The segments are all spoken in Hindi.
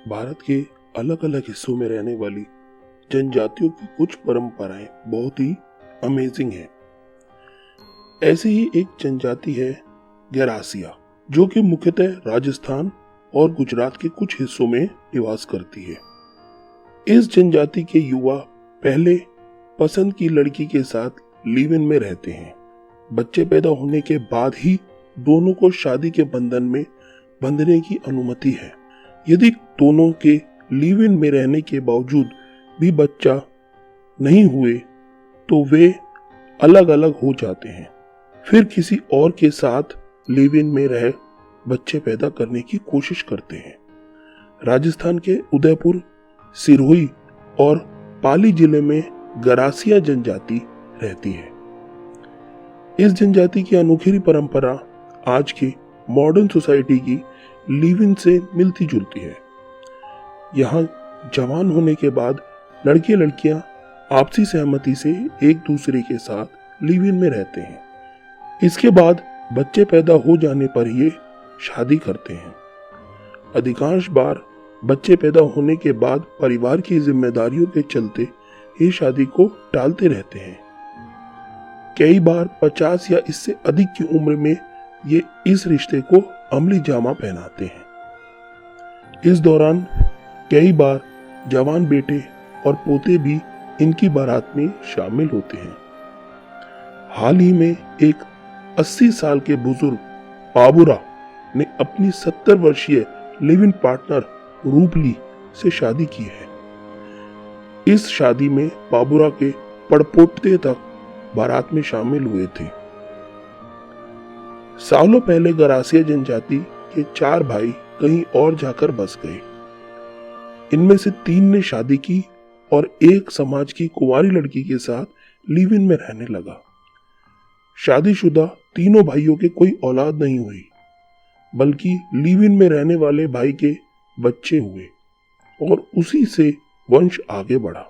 भारत के अलग अलग हिस्सों में रहने वाली जनजातियों की कुछ परंपराएं बहुत ही अमेजिंग हैं। ऐसी ही एक जनजाति है गरासिया, जो कि मुख्यतः राजस्थान और गुजरात के कुछ हिस्सों में निवास करती है। इस जनजाति के युवा पहले पसंद की लड़की के साथ लिव इन में रहते हैं। बच्चे पैदा होने के बाद ही दोनों को शादी के बंधन में बंधने की अनुमति है। यदि दोनों के लिव इन में रहने के बावजूद भी बच्चा नहीं हुए तो वे अलग अलग हो जाते हैं, फिर किसी और के साथ लिव इन में रह बच्चे पैदा करने की कोशिश करते हैं। राजस्थान के उदयपुर, सिरोही और पाली जिले में गरासिया जनजाति रहती है। इस जनजाति की अनोखी परंपरा आज की मॉडर्न सोसाइटी की लिव इन से मिलती जुलती है। यहाँ जवान होने के बाद लड़के लड़कियां आपसी सहमति से एक दूसरे के साथ लिव इन में रहते हैं। इसके बाद बच्चे पैदा हो जाने पर ये शादी करते हैं। अधिकांश बार बच्चे पैदा होने के बाद परिवार की जिम्मेदारियों के चलते ये शादी को टालते रहते हैं। कई बार 50 या इससे अधिक की उम्र में ये इस रिश्ते को अमली जामा पहनाते हैं। इस दौरान कई बार जवान बेटे और पोते भी इनकी बारात में शामिल होते हैं। हाल ही में एक 80 साल के बुजुर्ग पाबुरा ने अपनी 70 वर्षीय लिव इन पार्टनर रूपली से शादी की है। इस शादी में पाबुरा के पड़पोते तक बारात में शामिल हुए थे। सालों पहले गरासिया जनजाति के 4 भाई कहीं और जाकर बस गए। इनमें से 3 ने शादी की और एक समाज की कुंवारी लड़की के साथ लिव इन में रहने लगा। शादीशुदा तीनों भाइयों के कोई औलाद नहीं हुई, बल्कि लिव इन में रहने वाले भाई के बच्चे हुए और उसी से वंश आगे बढ़ा।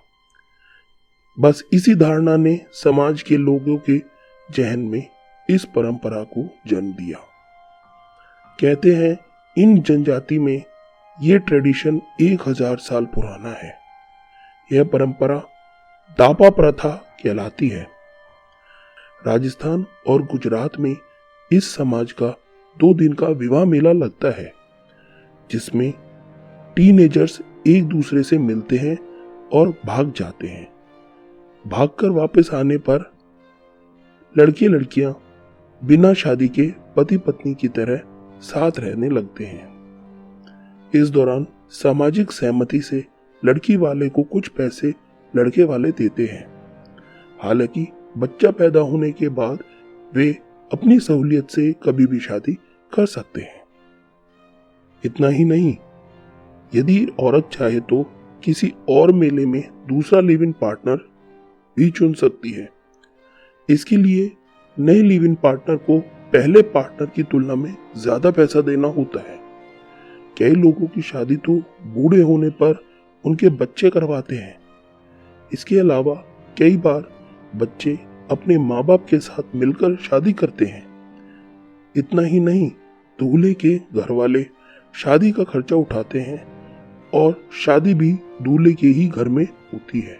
बस इसी धारणा ने समाज के लोगों के जहन में इस परंपरा को जन्म दिया। कहते हैं इन जनजाति में यह ट्रेडिशन 1000 साल पुराना है। यह परंपरा दापा प्रथा कहलाती है। राजस्थान और गुजरात में इस समाज का 2 दिन का विवाह मेला लगता है, जिसमें टीनेजर्स एक दूसरे से मिलते हैं और भाग जाते हैं। भागकर वापस आने पर लड़के लड़कियां बिना शादी के पति पत्नी की तरह साथ रहने लगते हैं। इस दौरान सामाजिक सहमति से लड़की वाले को कुछ पैसे लड़के वाले देते हैं। हालांकि बच्चा पैदा होने के बाद वे अपनी सहूलियत से कभी भी शादी कर सकते हैं। इतना ही नहीं, यदि औरत चाहे तो किसी और मेले में दूसरा लिव इन पार्टनर भी चुन सकती है। इसके लिए नए लिव इन पार्टनर को पहले पार्टनर की तुलना में ज्यादा पैसा देना होता है। कई लोगों की शादी तो बूढ़े होने पर उनके बच्चे करवाते हैं। इसके अलावा कई बार बच्चे अपने माँ बाप के साथ मिलकर शादी करते हैं। इतना ही नहीं, दूल्हे के घर वाले शादी का खर्चा उठाते हैं और शादी भी दूल्हे के ही घर में होती है।